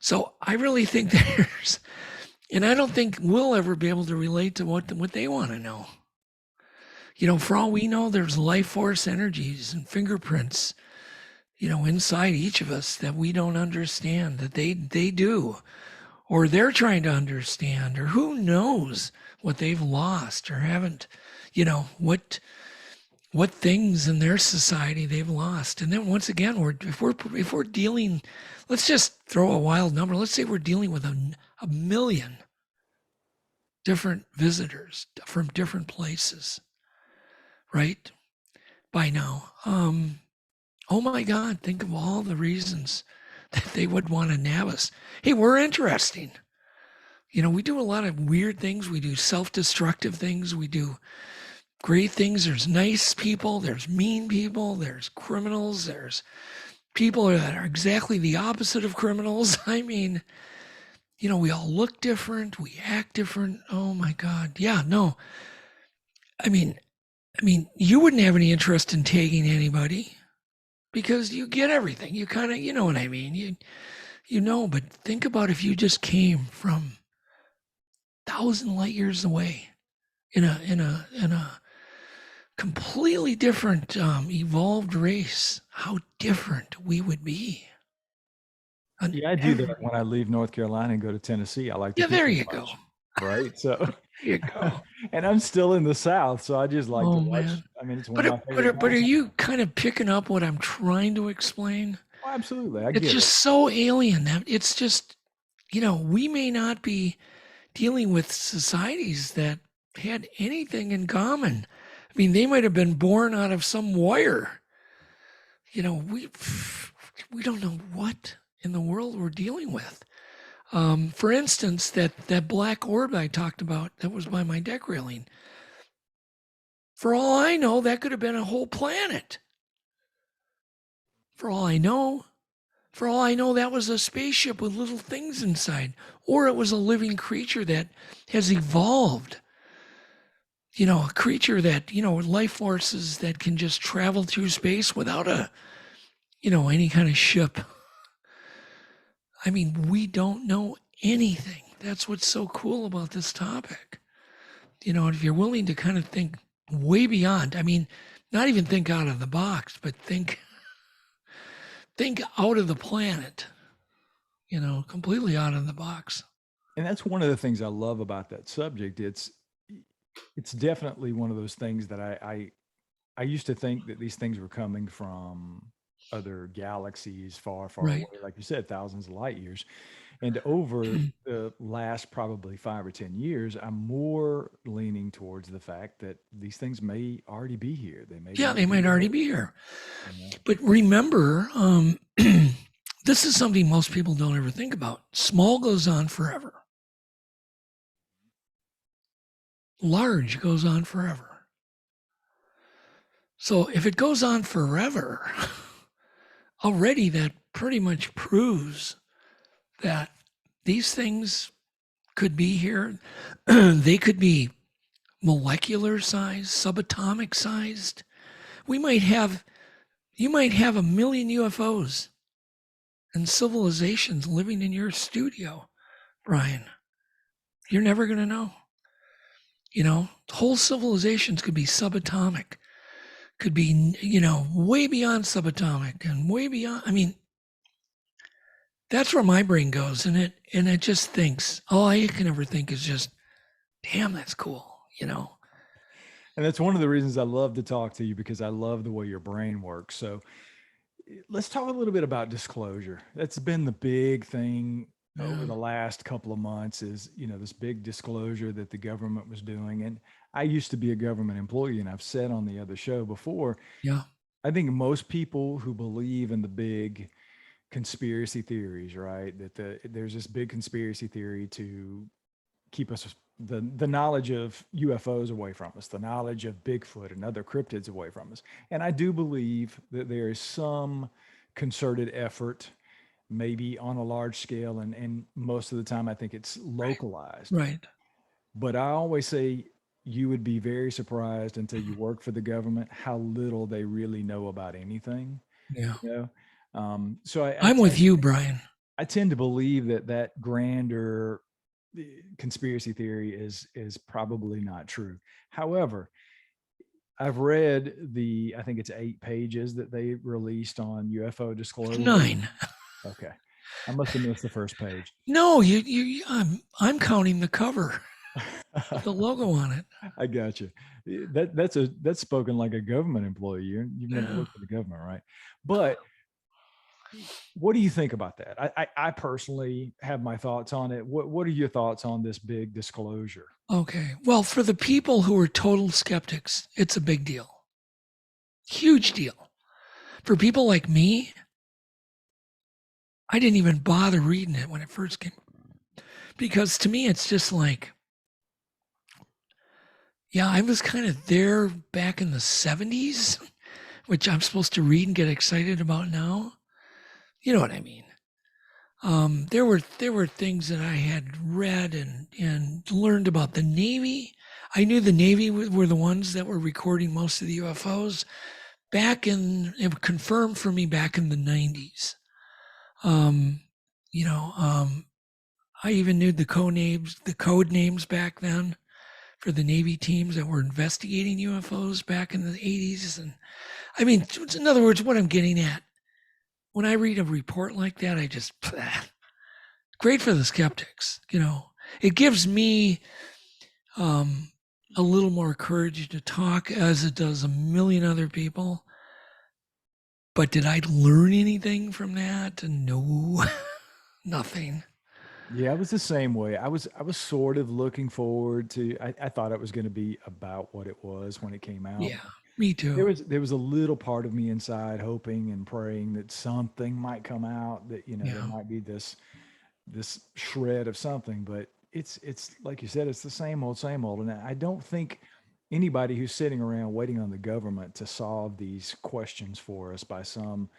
Speaker 2: So I really think there's, and I don't think we'll ever be able to relate to what they want to know. You know, for all we know, there's life force energies and fingerprints, you know, inside each of us that we don't understand, that they do, or they're trying to understand, or who knows what they've lost or haven't, you know, what things in their society they've lost. And then once again, if we're dealing, let's just throw a wild number. Let's say we're dealing with a million different visitors from different places, right? By now. Oh my God, think of all the reasons that they would want to nab us. Hey, we're interesting. You know, we do a lot of weird things. We do self-destructive things. We do great things. There's nice people, there's mean people, there's criminals, there's people that are exactly the opposite of criminals. I mean, you know, we all look different, we act different. Oh my God. Yeah, no. I mean, you wouldn't have any interest in tagging anybody because you get everything. You kind of, you know what I mean? You know, but think about if you just came from 1,000 light years away in a completely different evolved race, how different we would be.
Speaker 1: Yeah, I do that when I leave North Carolina and go to Tennessee. I like to
Speaker 2: Yeah,
Speaker 1: cook
Speaker 2: there
Speaker 1: a
Speaker 2: you
Speaker 1: bunch,
Speaker 2: go.
Speaker 1: right? So
Speaker 2: There you go.
Speaker 1: and I'm still in the South, so I just like to
Speaker 2: Oh
Speaker 1: watch.
Speaker 2: man.
Speaker 1: I mean, it's one
Speaker 2: But
Speaker 1: of my favorite
Speaker 2: are
Speaker 1: pastimes.
Speaker 2: you kind of picking up what I'm trying to explain?
Speaker 1: Oh, absolutely, I
Speaker 2: It's
Speaker 1: get it.
Speaker 2: just so alien that it's just, you know, we may not be dealing with societies that had anything in common. I mean, they might have been born out of some wire. You know, we don't know what in the world we're dealing with. For instance, that black orb I talked about, that was by my deck railing. For all I know, that could have been a whole planet. For all I know, that was a spaceship with little things inside, or it was a living creature that has evolved. You know, a creature that, you know, life forces that can just travel through space without any kind of ship. I mean, we don't know anything. That's what's so cool about this topic. You know, if you're willing to kind of think way beyond, I mean, not even think out of the box, but think out of the planet, you know, completely out of the box.
Speaker 1: And that's one of the things I love about that subject. It's definitely one of those things that I used to think that these things were coming from other galaxies far, far
Speaker 2: Right.
Speaker 1: away, like you said, thousands of light years. And over the last probably 5 or 10 years, I'm more leaning towards the fact that these things may already be here. They may
Speaker 2: Yeah,
Speaker 1: be
Speaker 2: they might already be here.
Speaker 1: you know?
Speaker 2: But remember, this is something most people don't ever think about. Small goes on forever. Large goes on forever. So if it goes on forever, already that pretty much proves that these things could be here. They could be molecular sized, subatomic sized. You might have 1,000,000 UFOs and civilizations living in your studio, Brian. You're never going to know. You know, whole civilizations could be subatomic, could be, you know, way beyond subatomic and way beyond. I mean, that's where my brain goes, and it just thinks. All I can ever think is just, damn, that's cool. You know.
Speaker 1: And that's one of the reasons I love to talk to you, because I love the way your brain works. So let's talk a little bit about disclosure. That's been the big thing over
Speaker 2: Yeah.
Speaker 1: the last couple of months, is, this big disclosure that the government was doing. And I used to be a government employee, and I've said on the other show before,
Speaker 2: Yeah.
Speaker 1: I think most people who believe in the big conspiracy theories, right? There's this big conspiracy theory to keep us the knowledge of UFOs away from us, the knowledge of Bigfoot and other cryptids away from us. And I do believe that there is some concerted effort, maybe on a large scale, and most of the time I think it's localized.
Speaker 2: Right.
Speaker 1: But I always say you would be very surprised until you work for the government how little they really know about anything.
Speaker 2: Yeah.
Speaker 1: You know, so
Speaker 2: I'm with you, Brian.
Speaker 1: I tend to believe that grander conspiracy theory is probably not true. However, I've read I think it's 8 pages that they released on UFO disclosure.
Speaker 2: 9.
Speaker 1: Okay. I must have missed the first page.
Speaker 2: No, I'm counting the cover with the logo on it.
Speaker 1: I got you. That's spoken like a government employee. You've never worked for the government, right? But what do you think about that? I personally have my thoughts on it. What are your thoughts on this big disclosure?
Speaker 2: Okay. Well, for the people who are total skeptics, it's a big deal. Huge deal. For people like me, I didn't even bother reading it when it first came. Because to me, it's just like, yeah, I was kind of there back in the 70s, which I'm supposed to read and get excited about now. You know what I mean? There were things that I had read and learned about the Navy. I knew the Navy were the ones that were recording most of the UFOs it confirmed for me back in the 90s. I even knew the code names back then for the Navy teams that were investigating UFOs back in the 80s. And I mean, in other words, what I'm getting at, when I read a report like that, I just, great for the skeptics, it gives me a little more courage to talk, as it does a million other people. But did I learn anything from that? No, nothing.
Speaker 1: Yeah, I was the same way. I was sort of looking forward to. I thought it was going to be about what it was when it came out.
Speaker 2: Yeah, me too.
Speaker 1: There was a little part of me inside hoping and praying that something might come out, that there might be this shred of something. But it's like you said, it's the same old, and I don't think anybody who's sitting around waiting on the government to solve these questions for us by some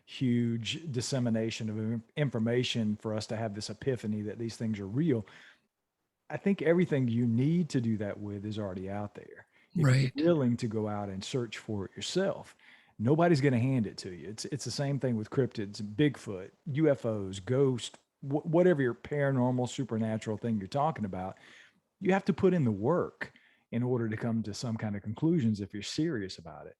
Speaker 1: huge dissemination of information for us to have this epiphany that these things are real. I think everything you need to do that with is already out there. If
Speaker 2: Right.
Speaker 1: you're willing to go out and search for it yourself, nobody's going to hand it to you. It's the same thing with cryptids, Bigfoot, UFOs, ghosts, whatever your paranormal, supernatural thing you're talking about. You have to put in the work in order to come to some kind of conclusions if you're serious about it.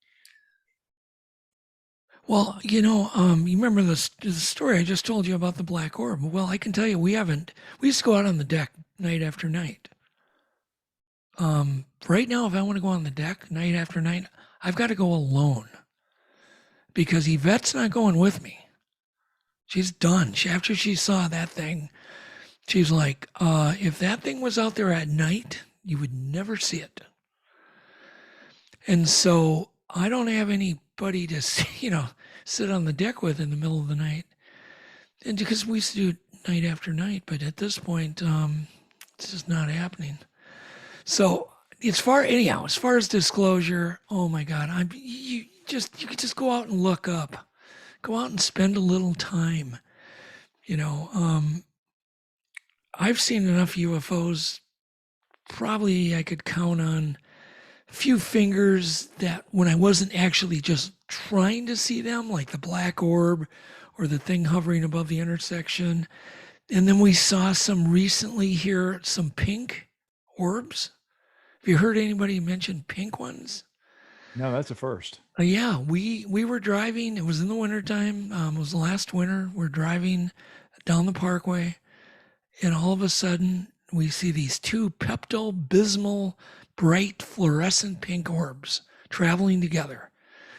Speaker 2: Well, you remember the story I just told you about the black orb? Well, I can tell you, we used to go out on the deck night after night. Right now, if I want to go on the deck night after night, I've got to go alone because Yvette's not going with me. She's done. After she saw that thing, she's like, if that thing was out there at night, you would never see it. And so I don't have anybody to, sit on the deck with in the middle of the night. And because we used to do it night after night, but at this point, it's just not happening. So as far as disclosure, oh my God, you could just go out and look up, go out and spend a little time. I've seen enough UFOs. Probably I could count on a few fingers that when I wasn't actually just trying to see them, like the black orb or the thing hovering above the intersection. And then we saw some recently here, some pink orbs. Have you heard anybody mention pink ones?
Speaker 1: No, that's a first.
Speaker 2: Yeah, we were driving. It was in the wintertime. It was the last winter. We're driving down the parkway, and all of a sudden we see these two Pepto-Bismol bright fluorescent pink orbs traveling together.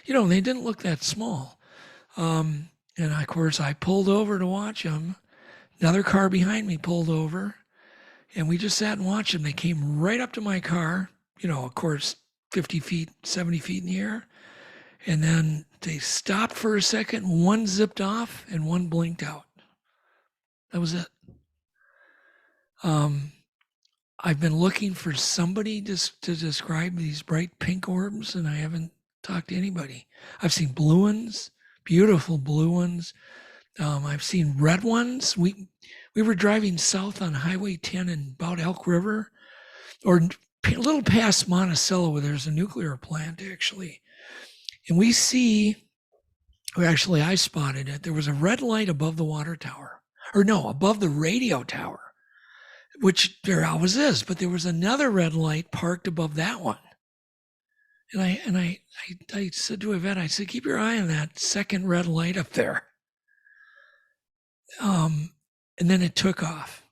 Speaker 2: They didn't look that small. And of course, I pulled over to watch them. Another car behind me pulled over, and we just sat and watched them. They came right up to my car, of course, 50 feet, 70 feet in the air. And then they stopped for a second. One zipped off and one blinked out. That was it. I've been looking for somebody to describe these bright pink orbs, and I haven't talked to anybody. I've seen blue ones, beautiful blue ones. I've seen red ones. We were driving south on Highway 10 in about Elk River, or a little past Monticello, where there's a nuclear plant, actually. And I spotted it. There was a red light above the water tower, or no, above the radio tower, which there always is, but there was another red light parked above that one. And I said to Yvette, I said, keep your eye on that second red light up there. And then it took off.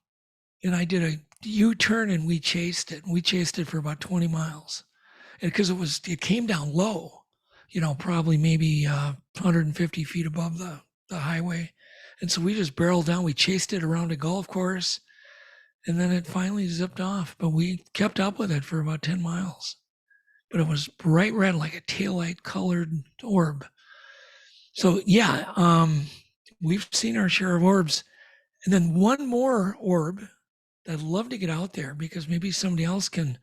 Speaker 2: And I did a U-turn and we chased it. We chased it for about 20 miles. And because it came down low, probably maybe 150 feet above the highway. And so we just barreled down. We chased it around a golf course. And then it finally zipped off. But we kept up with it for about 10 miles. But it was bright red, like a taillight colored orb. So yeah, we've seen our share of orbs. And then one more orb that I'd love to get out there because maybe somebody else can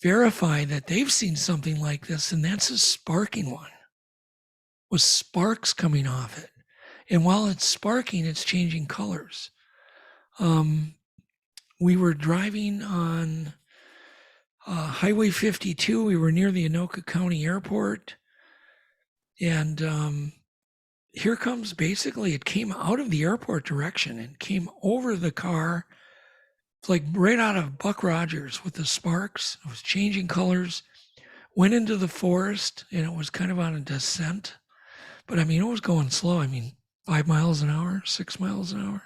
Speaker 2: verify that they've seen something like this, and that's a sparking one with sparks coming off it. And while it's sparking, it's changing colors. We were driving on Highway 52. We were near the Anoka County Airport. And here comes basically, it came out of the airport direction and came over the car. It's like right out of Buck Rogers with the sparks. It was changing colors, went into the forest, and it was kind of on a descent. But I mean, it was going slow. I mean, 5 miles an hour, 6 miles an hour.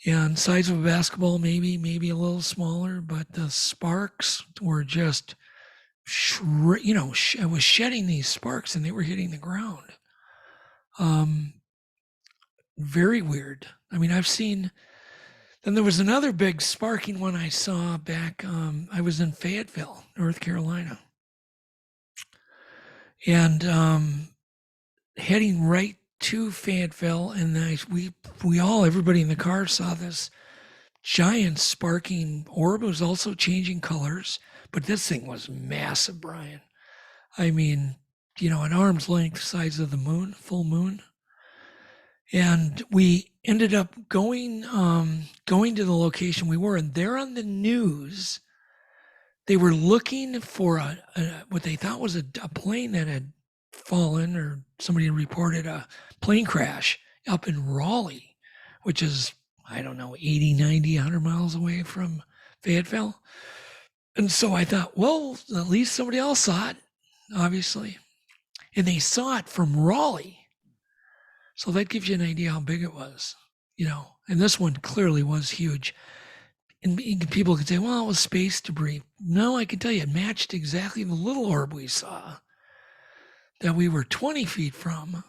Speaker 2: And size of a basketball, maybe a little smaller, but the sparks were just, it was shedding these sparks and they were hitting the ground. Very weird. I mean, I've seen, then there was another big sparking one I saw back, I was in Fayetteville, North Carolina. And heading right to Fayetteville, and everybody in the car saw this giant sparking orb. It was also changing colors, but this thing was massive, Brian. I mean, an arm's length size of the moon, full moon. And we ended up going to the location we were, and there on the news, they were looking for what they thought was a plane that had fallen, or somebody had reported a plane crash up in Raleigh, which is, I don't know, 80, 90, 100 miles away from Fayetteville. And so I thought, well, at least somebody else saw it, obviously. And they saw it from Raleigh. So that gives you an idea how big it was, and this one clearly was huge. And people could say, well, it was space debris. No, I can tell you, it matched exactly the little orb we saw that we were 20 feet from,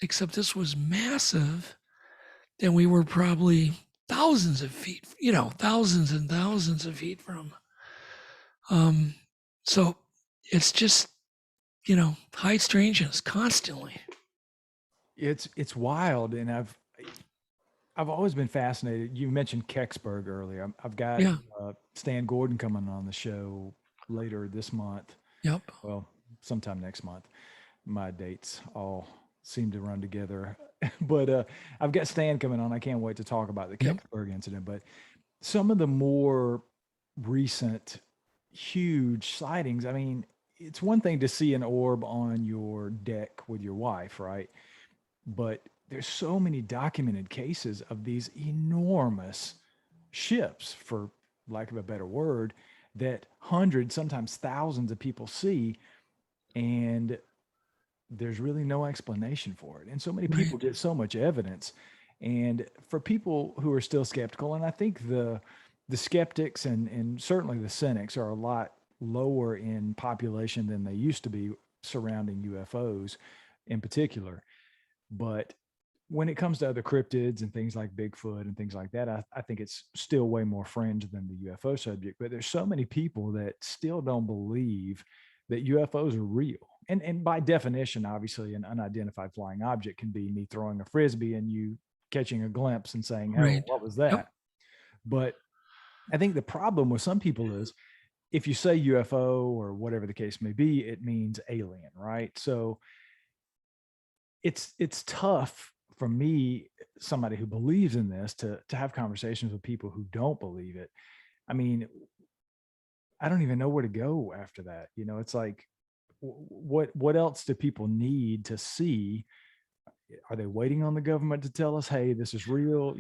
Speaker 2: except this was massive. And we were probably thousands of feet, thousands and thousands of feet from. So it's just, high strangeness constantly.
Speaker 1: It's wild, and I've always been fascinated. You mentioned Kecksburg earlier. I've got Stan Gordon coming on the show later this month.
Speaker 2: Yep.
Speaker 1: Well, sometime next month. My dates all seem to run together. But I've got Stan coming on. I can't wait to talk about the Kecksburg incident. But some of the more recent huge sightings, I mean, it's one thing to see an orb on your deck with your wife, right? But there's so many documented cases of these enormous ships, for lack of a better word, that hundreds, sometimes thousands of people see, and there's really no explanation for it. And so many people get so much evidence. And for people who are still skeptical, and I think the skeptics and certainly the cynics are a lot lower in population than they used to be surrounding UFOs in particular. But when it comes to other cryptids and things like Bigfoot and things like that, I think it's still way more fringe than the UFO subject. But there's so many people that still don't believe that UFOs are real. And by definition, obviously, an unidentified flying object can be me throwing a Frisbee and you catching a glimpse and saying, hey, what was that? Yep. But I think the problem with some people is if you say UFO or whatever the case may be, it means alien, right? So it's tough for me, somebody who believes in this, to have conversations with people who don't believe it. I mean, I don't even know where to go after that. It's like, what else do people need to see? Are they waiting on the government to tell us, hey, this is real?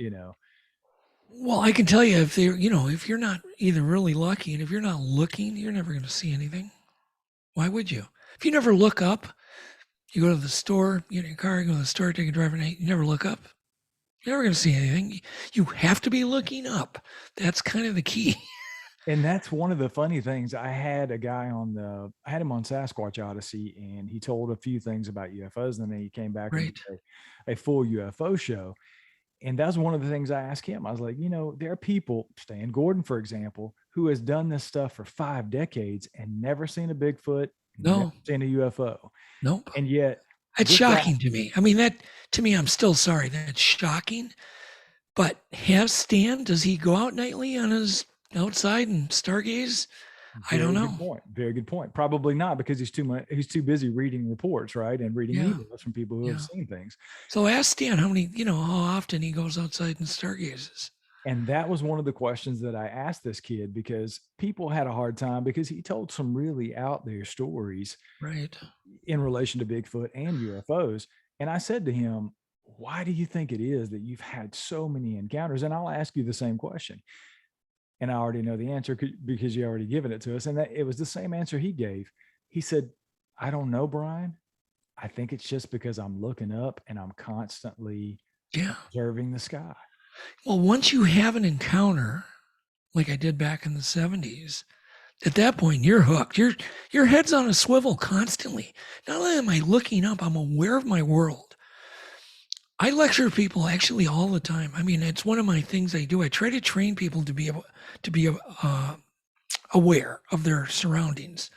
Speaker 2: Well, I can tell you if they're, if you're not either really lucky and if you're not looking, you're never going to see anything. Why would you? If you never look up, you go to the store, you get in your car, you go to the store, take a drive at night, you never look up, you're never going to see anything. You have to be looking up. That's kind of the key.
Speaker 1: And that's one of the funny things. I had a guy I had him on Sasquatch Odyssey, and he told a few things about UFOs, and then he came back and
Speaker 2: Right.
Speaker 1: did a full UFO show. And that's one of the things I asked him. I was like, there are people, Stan Gordon, for example, who has done this stuff for 5 decades and never seen a Bigfoot, never
Speaker 2: No,
Speaker 1: seen a UFO.
Speaker 2: nope.
Speaker 1: And yet
Speaker 2: It's shocking to me. I mean, to me, I'm still sorry. That's shocking. But does he go out nightly on his outside and stargaze? I don't know.
Speaker 1: Good point. Very good point. Probably not, because he's too busy reading reports, right? And reading emails from people who have seen things.
Speaker 2: So ask Stan how often he goes outside and stargazes.
Speaker 1: And that was one of the questions that I asked this kid, because people had a hard time, because he told some really out there stories,
Speaker 2: right,
Speaker 1: in relation to Bigfoot and UFOs. And I said to him, why do you think it is that you've had so many encounters? And I'll ask you the same question. And I already know the answer because you already given it to us. And it was the same answer he gave. He said, I don't know, Brian. I think it's just because I'm looking up and I'm constantly observing the sky.
Speaker 2: Well, once you have an encounter, like I did back in the 70s, at that point you're hooked. Your head's on a swivel constantly. Not only am I looking up, I'm aware of my world. I lecture people actually all the time. I mean, it's one of my things I do. I try to train people to be able to be aware of their surroundings.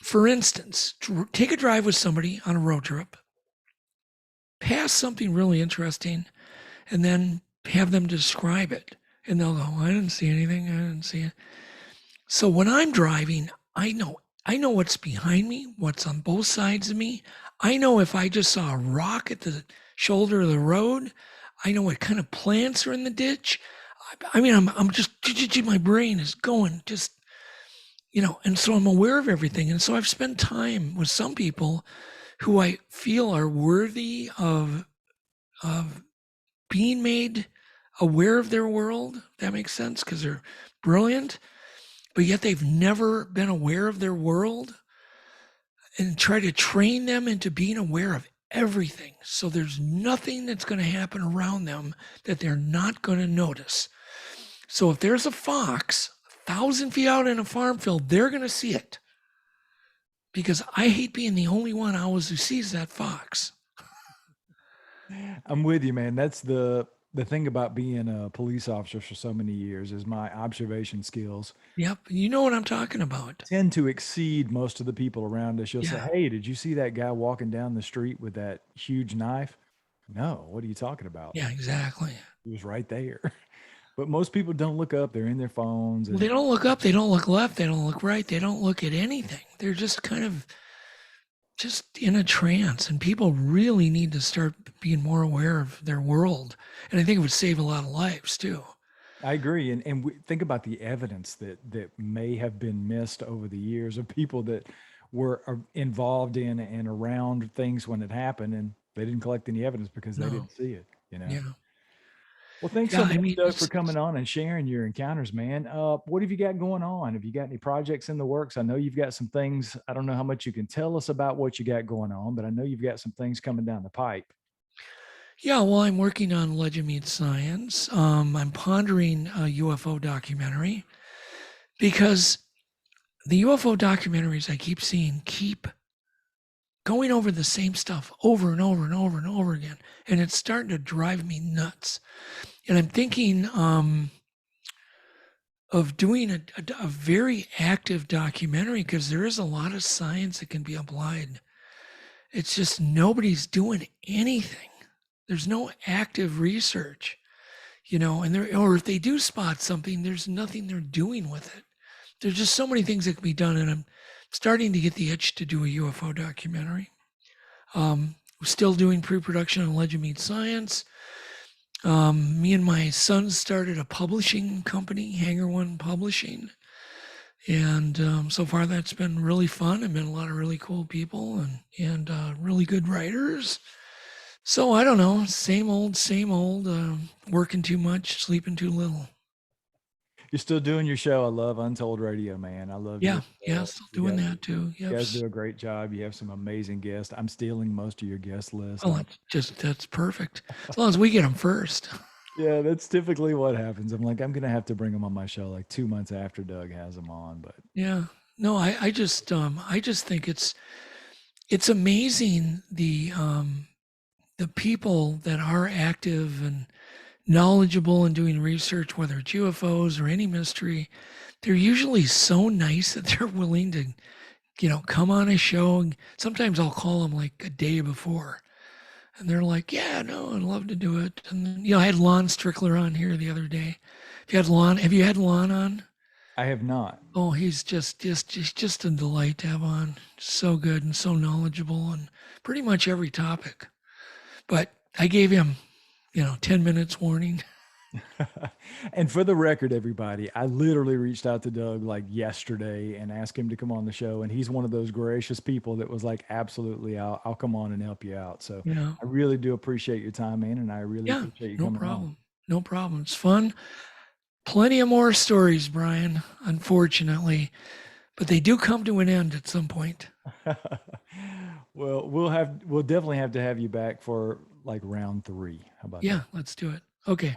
Speaker 2: For instance, take a drive with somebody on a road trip, pass something really interesting, and then have them describe it. And they'll go, I didn't see anything. I didn't see it. So when I'm driving, I know what's behind me, what's on both sides of me. I know if I just saw a rock at the shoulder of the road. I know what kind of plants are in the ditch. I mean, I'm just, my brain is going just, and so I'm aware of everything. And so I've spent time with some people who I feel are worthy of being made aware of their world. If that makes sense, because they're brilliant, but yet they've never been aware of their world, and try to train them into being aware of everything. So there's nothing that's going to happen around them that they're not going to notice. So if there's a fox 1,000 feet out in a farm field, they're going to see it, because I hate being the only one always who sees that fox.
Speaker 1: I'm with you, man. That's the thing about being a police officer for so many years, is my observation skills.
Speaker 2: Yep. You know what I'm talking about.
Speaker 1: Tend to exceed most of the people around us. You'll say, hey, did you see that guy walking down the street with that huge knife? No. What are you talking about?
Speaker 2: Yeah, exactly.
Speaker 1: He was right there. But most people don't look up. They're in their phones.
Speaker 2: Well, they don't look up. They don't look left. They don't look right. They don't look at anything. They're just kind of just in a trance. And people really need to start being more aware of their world. And I think it would save a lot of lives too.
Speaker 1: I agree. And we think about the evidence that may have been missed over the years of people that were involved in and around things when it happened, and they didn't collect any evidence because they didn't see it,
Speaker 2: Yeah.
Speaker 1: Well, thanks so much, Doug, for coming on and sharing your encounters, man. What have you got going on? Have you got any projects in the works? I know you've got some things. I don't know how much you can tell us about what you got going on, but I know you've got some things coming down the pipe.
Speaker 2: Yeah, well, I'm working on Legend Meets Science. I'm pondering a UFO documentary, because the UFO documentaries I keep seeing keep going over the same stuff over and over and over and over again. And it's starting to drive me nuts. And I'm thinking of doing a very active documentary, because there is a lot of science that can be applied. It's just nobody's doing anything. There's no active research, and or if they do spot something, there's nothing they're doing with it. There's just so many things that can be done, and I'm starting to get the itch to do a UFO documentary. We're still doing pre-production on Legend Meets Science. Me and my son started a publishing company, Hangar One Publishing. And so far that's been really fun. I've met a lot of really cool people and really good writers. So I don't know, same old, same old. Working too much, sleeping too little.
Speaker 1: You're still doing your show. I love Untold Radio, man. I love your
Speaker 2: Yeah, yeah,
Speaker 1: show.
Speaker 2: still doing that too.
Speaker 1: You
Speaker 2: Yep.
Speaker 1: guys do a great job. You have some amazing guests. I'm stealing most of your guest list.
Speaker 2: Well, that's perfect. As long as we get them first.
Speaker 1: Yeah, that's typically what happens. I'm like, I'm gonna have to bring them on my show like 2 months after Doug has them on. But
Speaker 2: Yeah. No, I just think it's amazing the people that are active and knowledgeable and doing research, whether it's UFOs or any mystery. They're usually so nice that they're willing to, come on a show. And sometimes I'll call them like a day before, and they're like, "Yeah, no, I'd love to do it." And then, I had Lon Strickler on here the other day. Have you had Lon on?
Speaker 1: I have not.
Speaker 2: Oh, he's just a delight to have on. So good and so knowledgeable on pretty much every topic. But I gave him, 10 minutes warning.
Speaker 1: And for the record, everybody, I literally reached out to Doug like yesterday and asked him to come on the show. And he's one of those gracious people that was like, absolutely, I'll come on and help you out. So
Speaker 2: Yeah.
Speaker 1: I really do appreciate your time, man. And I really appreciate you coming on.
Speaker 2: No problem. It's fun. Plenty of more stories, Brian, unfortunately, but they do come to an end at some point.
Speaker 1: Well, we'll definitely have to have you back for like round 3. How about that?
Speaker 2: Yeah, let's do it. Okay.